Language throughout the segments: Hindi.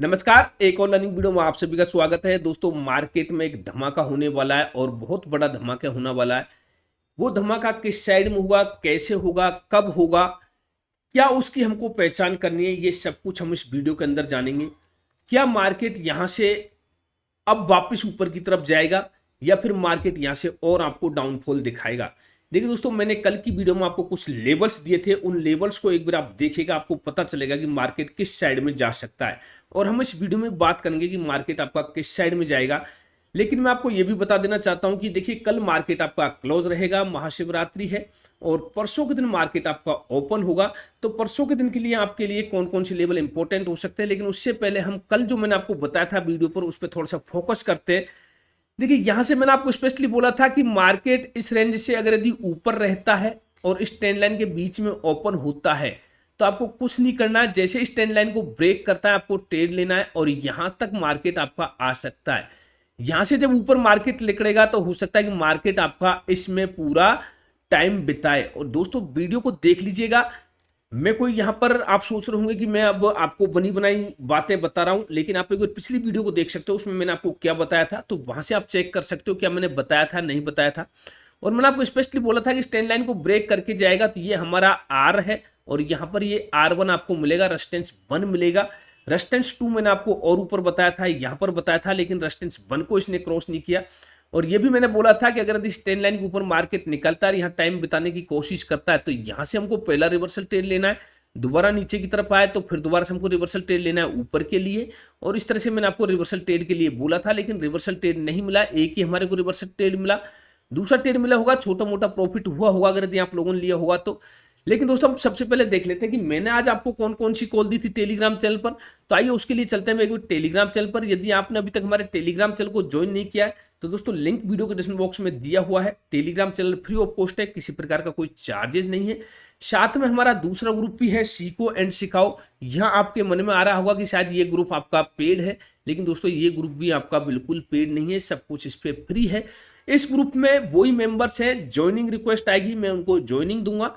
नमस्कार, एक और लर्निंग वीडियो में आप सभी का स्वागत है। दोस्तों, मार्केट में एक धमाका होने वाला है और बहुत बड़ा धमाका होने वाला है। वो धमाका किस साइड में होगा, कैसे होगा, कब होगा, क्या उसकी हमको पहचान करनी है, ये सब कुछ हम इस वीडियो के अंदर जानेंगे। क्या मार्केट यहां से अब वापस ऊपर की तरफ जाएगा या फिर मार्केट यहां से और आपको डाउनफॉल दिखाएगा। देखिए दोस्तों, मैंने कल की वीडियो में आपको कुछ लेवल्स दिए थे। उन लेवल्स को एक बार आप देखिएगा, आपको पता चलेगा कि मार्केट किस साइड में जा सकता है। और हम इस वीडियो में बात करेंगे कि मार्केट आपका किस साइड में जाएगा। लेकिन मैं आपको यह भी बता देना चाहता हूं कि देखिए, कल मार्केट आपका क्लोज रहेगा, महाशिवरात्रि है, और परसों के दिन मार्केट आपका ओपन होगा। तो परसों के दिन के लिए आपके लिए कौन कौन से लेवल इंपॉर्टेंट हो सकते हैं, लेकिन उससे पहले हम कल जो मैंने आपको बताया था वीडियो पर, उस पर थोड़ा सा फोकस करते हैं। देखिए, यहां से मैंने आपको स्पेशली बोला था कि मार्केट इस रेंज से अगर यदि ऊपर रहता है और इस ट्रेंड लाइन के बीच में ओपन होता है तो आपको कुछ नहीं करना है। जैसे इस ट्रेंड लाइन को ब्रेक करता है, आपको ट्रेड लेना है और यहां तक मार्केट आपका आ सकता है। यहां से जब ऊपर मार्केट निकलेगा तो हो सकता है कि मार्केट आपका इसमें पूरा टाइम बिताए। और दोस्तों, वीडियो को देख लीजिएगा। मैं कोई यहाँ पर आप सोच रहे होंगे कि मैं अब आपको बनी बनाई बातें बता रहा हूं, लेकिन आप एक बार पिछली वीडियो को देख सकते हो, उसमें मैंने आपको क्या बताया था। तो वहां से आप चेक कर सकते हो क्या मैंने बताया था, नहीं बताया था। और मैंने आपको स्पेशली बोला था कि स्टैंड लाइन को ब्रेक करके जाएगा तो ये हमारा आर है, और यहाँ पर ये R1 आपको मिलेगा, रेजिस्टेंस 1 मिलेगा। रेजिस्टेंस 2 मैंने आपको और ऊपर बताया था, यहाँ पर बताया था, लेकिन रेजिस्टेंस 1 को इसने क्रॉस नहीं किया। और ये भी मैंने बोला था कि अगर इस ट्रेंड लाइन के ऊपर मार्केट निकलता है, यहाँ टाइम बिताने की कोशिश करता है, तो यहाँ से हमको पहला रिवर्सल ट्रेड लेना है। दोबारा नीचे की तरफ आए तो फिर दोबारा से हमको रिवर्सल ट्रेड लेना है ऊपर के लिए। और इस तरह से मैंने आपको रिवर्सल ट्रेड के लिए बोला था, लेकिन रिवर्सल ट्रेड नहीं मिला। एक ही हमारे को रिवर्सल ट्रेड मिला, दूसरा ट्रेड मिला होगा, छोटा मोटा प्रॉफिट हुआ होगा अगर यदि आप लोगों ने लिया होगा तो। लेकिन दोस्तों, हम सबसे पहले देख लेते हैं कि मैंने आज आपको कौन कौन सी कॉल दी थी टेलीग्राम चैनल पर। तो आइए उसके लिए चलते हैं एक बार टेलीग्राम चैनल पर। यदि आपने अभी तक हमारे टेलीग्राम चैनल को ज्वाइन नहीं किया है तो दोस्तों, लिंक वीडियो के डिस्क्रिप्शन बॉक्स में दिया हुआ है। Telegram channel free of cost है, किसी प्रकार का कोई चार्जेस नहीं है। साथ में हमारा दूसरा ग्रुप भी है, सीखो एंड सिखाओ। यहाँ आपके मन में आ रहा होगा कि शायद ये ग्रुप आपका पेड है, लेकिन दोस्तों ये ग्रुप भी आपका बिल्कुल पेड नहीं है, सब कुछ इस पे फ्री है। इस ग्रुप में वही मेंबर्स हैं, ज्वाइनिंग रिक्वेस्ट आएगी, मैं उनको ज्वाइनिंग दूंगा।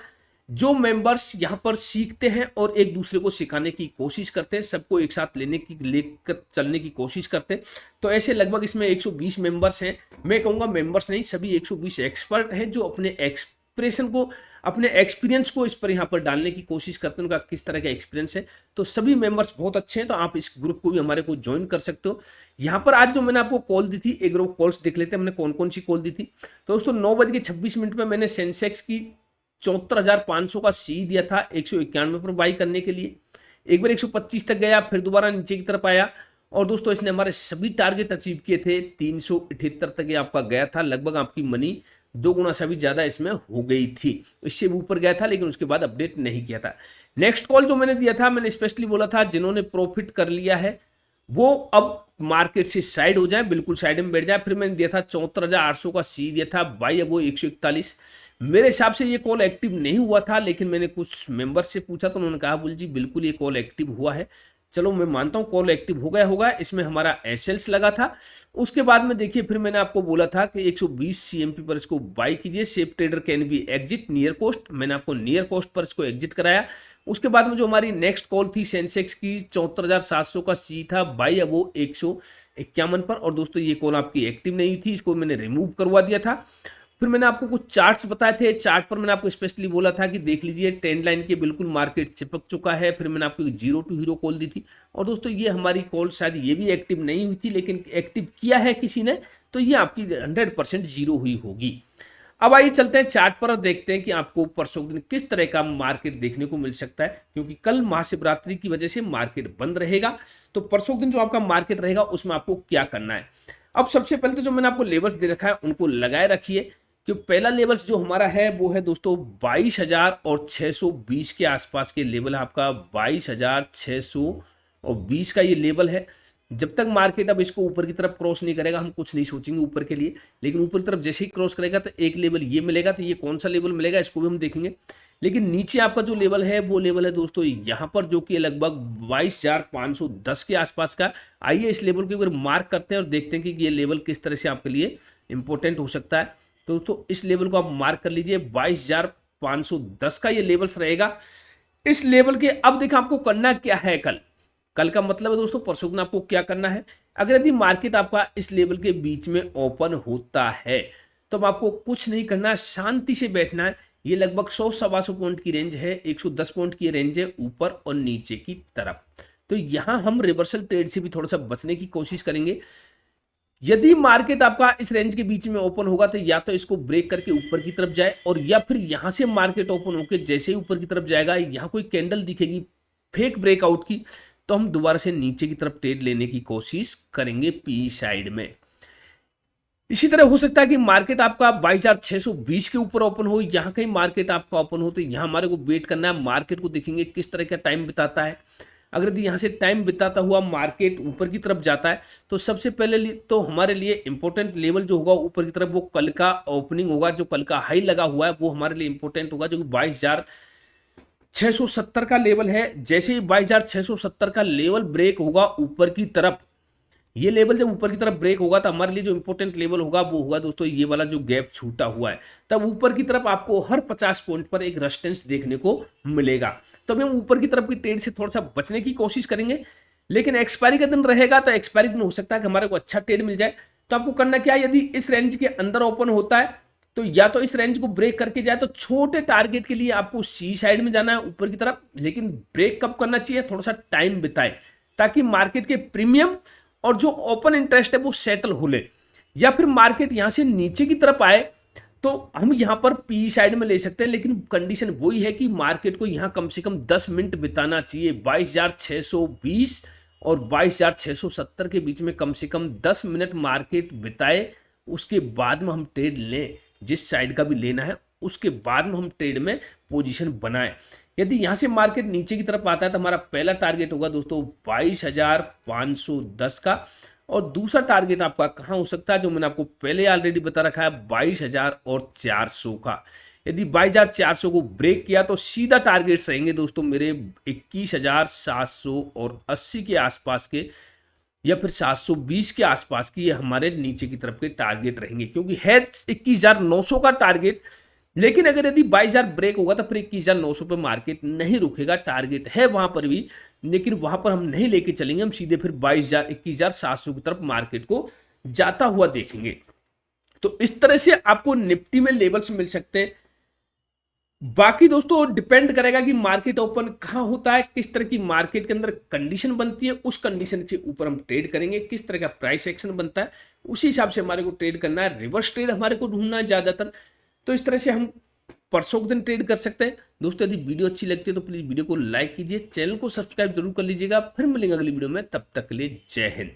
जो मेंबर्स यहाँ पर सीखते हैं और एक दूसरे को सिखाने की कोशिश करते हैं, सबको एक साथ लेकर चलने की कोशिश करते हैं। तो ऐसे लगभग इसमें 120 मेंबर्स हैं। मैं कहूँगा मेंबर्स नहीं, सभी 120 एक्सपर्ट हैं जो अपने एक्सप्रेशन को, अपने एक्सपीरियंस को इस पर यहाँ पर डालने की कोशिश करते हैं, उनका किस तरह का एक्सपीरियंस है। तो सभी मेंबर्स बहुत अच्छे हैं, तो आप इस ग्रुप को भी हमारे को ज्वाइन कर सकते हो। यहाँ पर आज जो मैंने आपको कॉल दी थी, एक ग्रुप कॉल्स देख लेते हैं हमने कौन कौन सी कॉल दी थी। तो दोस्तों, 9:26 में मैंने सेंसेक्स की 74,500 का सी दिया था 191 पर बाई करने के लिए। एक बार 125 तक गया, फिर दोबारा नीचे की तरफ आया, और दोस्तों इसने हमारे सभी टारगेट अचीव किए थे। 378 तक ये आपका गया था, लगभग आपकी मनी 2 गुना से भी ज्यादा इसमें हो गई थी। इससे भी ऊपर गया था, लेकिन उसके बाद अपडेट नहीं किया था। नेक्स्ट कॉल जो मैंने दिया था, मैंने स्पेशली बोला था जिन्होंने प्रॉफिट कर लिया है वो अब मार्केट से साइड हो जाए, बिल्कुल साइड में बैठ जाए। फिर मैंने दिया था 74,800 का सी दिया था बाई, अब वो 141। मेरे हिसाब से ये कॉल एक्टिव नहीं हुआ था, लेकिन मैंने कुछ मेंबर से पूछा तो उन्होंने कहा बोल जी बिल्कुल ये कॉल एक्टिव हुआ है। चलो मैं मानता हूँ कॉल एक्टिव हो गया होगा, इसमें हमारा एसएल्स लगा था। उसके बाद में देखिए, फिर मैंने आपको बोला था कि 120 सीएमपी पर इसको बाई कीजिए। Safe trader can be exit near cost, मैंने आपको नियर कॉस्ट पर इसको एग्जिट कराया। उसके बाद में जो हमारी नेक्स्ट कॉल थी सेंसेक्स की 74,700 का सी था बाई, अब वो 151 पर। और दोस्तों ये कॉल आपकी एक्टिव नहीं थी, इसको मैंने रिमूव करवा दिया था। फिर मैंने आपको कुछ चार्ट्स बताए थे, चार्ट पर मैंने आपको स्पेशली बोला था कि देख लीजिए ट्रेंड लाइन के बिल्कुल मार्केट चिपक चुका है। फिर मैंने आपको 0 टू हीरो कॉल दी थी, और दोस्तों ये हमारी कॉल शायद ये भी एक्टिव नहीं हुई थी, लेकिन एक्टिव किया है किसी ने, तो ये आपकी 100% जीरो हुई होगी। अब आइए चलते हैं चार्ट पर और देखते हैं कि आपको परसों दिन किस तरह का मार्केट देखने को मिल सकता है, क्योंकि कल महाशिवरात्रि की वजह से मार्केट बंद रहेगा। तो परसों दिन जो आपका मार्केट रहेगा उसमें आपको क्या करना है। अब सबसे पहले तो जो मैंने आपको लेवल्स दे रखा है उनको लगाए रखिए, कि पहला लेवल जो हमारा है वो है दोस्तों 22,620 के आसपास के लेवल है आपका। 22,620 का ये लेवल है। जब तक मार्केट अब इसको ऊपर की तरफ क्रॉस नहीं करेगा, हम कुछ नहीं सोचेंगे ऊपर के लिए। लेकिन ऊपर की तरफ जैसे ही क्रॉस करेगा तो एक लेवल ये मिलेगा, तो ये कौन सा लेवल मिलेगा इसको भी हम देखेंगे। लेकिन नीचे आपका जो लेवल है वो लेवल है दोस्तों यहाँ पर, जो कि लगभग 22,510 के आसपास का। आइए इस लेवल को एक बार मार्क करते हैं और देखते हैं कि ये लेवल किस तरह से आपके लिए इंपॉर्टेंट हो सकता है। तो दोस्तों इस लेवल को आप मार्क कर लीजिए, 22,510 का ये लेवल्स रहेगा। इस लेवल के अब देखिए आपको करना क्या है कल। कल का मतलब है दोस्तों परसों दिन आपको क्या करना है, अगर यदि मार्केट आपका इस लेवल के बीच में ओपन होता है तो अब आपको कुछ नहीं करना है, शांति से बैठना है। ये लगभग 100-125 पॉइंट की रेंज है, 110 पॉइंट की रेंज है ऊपर और नीचे की तरफ। तो यहां हम रिवर्सल ट्रेड से भी थोड़ा सा बचने की कोशिश करेंगे। यदि मार्केट आपका इस रेंज के बीच में ओपन होगा तो या तो इसको ब्रेक करके ऊपर की तरफ जाए, और या फिर यहां से मार्केट ओपन होकर जैसे ही ऊपर की तरफ जाएगा, यहां कोई कैंडल दिखेगी फेक ब्रेकआउट की, तो हम दोबारा से नीचे की तरफ ट्रेड लेने की कोशिश करेंगे पी साइड में। इसी तरह हो सकता है कि मार्केट आपका 22,620 के ऊपर ओपन हो, यहां कहीं मार्केट आपका ओपन हो, तो यहां हमारे को वेट करना है। मार्केट को देखेंगे किस तरह का टाइम बिताता है। अगर यदि यहां से टाइम बिताता हुआ मार्केट ऊपर की तरफ जाता है तो सबसे पहले तो हमारे लिए इंपॉर्टेंट लेवल जो होगा ऊपर की तरफ, वो कल का ओपनिंग होगा। जो कल का हाई लगा हुआ है वो हमारे लिए इंपॉर्टेंट होगा, जो कि 22,670 का लेवल है। जैसे ही 22,670 का लेवल ब्रेक होगा ऊपर की तरफ, ये लेवल जब ऊपर की तरफ ब्रेक होगा तो हमारे लिए जो इंपॉर्टेंट लेवल होगा वो होगा दोस्तों ये वाला जो गैप छूटा हुआ है। तब ऊपर की तरफ आपको हर 50 पॉइंट पर एक रेजिस्टेंस देखने को मिलेगा। तो हम ऊपर की तरफ की ट्रेड से थोड़ा सा बचने की कोशिश करेंगे, लेकिन एक्सपायरी का दिन रहेगा तो एक्सपायरी दिन हो सकता है कि हमारे को अच्छा ट्रेड मिल जाए। तो आपको करना क्या है, यदि इस रेंज के अंदर ओपन होता है तो या तो इस रेंज को ब्रेक करके जाए, तो छोटे टारगेट के लिए आपको सी साइड में जाना है ऊपर की तरफ। लेकिन ब्रेक कब करना चाहिए, थोड़ा सा टाइम बिताए ताकि मार्केट के प्रीमियम और जो ओपन इंटरेस्ट है वो सेटल हो ले। या फिर मार्केट यहां से नीचे की तरफ आए तो हम यहां पर पी साइड में ले सकते हैं, लेकिन कंडीशन वही है कि मार्केट को यहां कम से कम 10 मिनट बिताना चाहिए। 22,620 और 22,670 के बीच में कम से कम 10 मिनट मार्केट बिताए, उसके बाद में हम ट्रेड लें। जिस साइड का भी लेना है उसके बाद में हम ट्रेड में पोजीशन बनाएं। यदि यहां से मार्केट नीचे की तरफ आता है तो हमारा पहला टारगेट होगा दोस्तों 22,510 का, और दूसरा टारगेट आपका कहां हो सकता है, जो मैंने आपको पहले ऑलरेडी बता रखा है, 22,400 का। यदि 22,400 को ब्रेक किया तो सीधा टारगेट्स रहेंगे दोस्तों मेरे 21,780 के आसपास के, या फिर 720 के आसपास की, ये हमारे नीचे की तरफ के टारगेट रहेंगे। क्योंकि है 21,900 का टारगेट, लेकिन अगर यदि 22,000 ब्रेक होगा तो फिर 21,900 पे मार्केट नहीं रुकेगा। टारगेट है वहां पर भी, लेकिन वहां पर हम नहीं लेके चलेंगे, हम सीधे फिर 21,700 की तरफ मार्केट को जाता हुआ देखेंगे। तो इस तरह से आपको निफ्टी में लेवल्स मिल सकते हैं। बाकी दोस्तों डिपेंड करेगा कि मार्केट ओपन कहां होता है, किस तरह की मार्केट के अंदर कंडीशन बनती है, उस कंडीशन के ऊपर हम ट्रेड करेंगे। किस तरह का प्राइस एक्शन बनता है उसी हिसाब से हमारे को ट्रेड करना है। रिवर्स ट्रेड हमारे को ढूंढना है ज्यादातर, तो इस तरह से हम परसों के दिन ट्रेड कर सकते हैं। दोस्तों यदि वीडियो अच्छी लगती है तो प्लीज वीडियो को लाइक कीजिए, चैनल को सब्सक्राइब जरूर कर लीजिएगा। फिर मिलेंगे अगली वीडियो में, तब तक के लिए जय हिंद।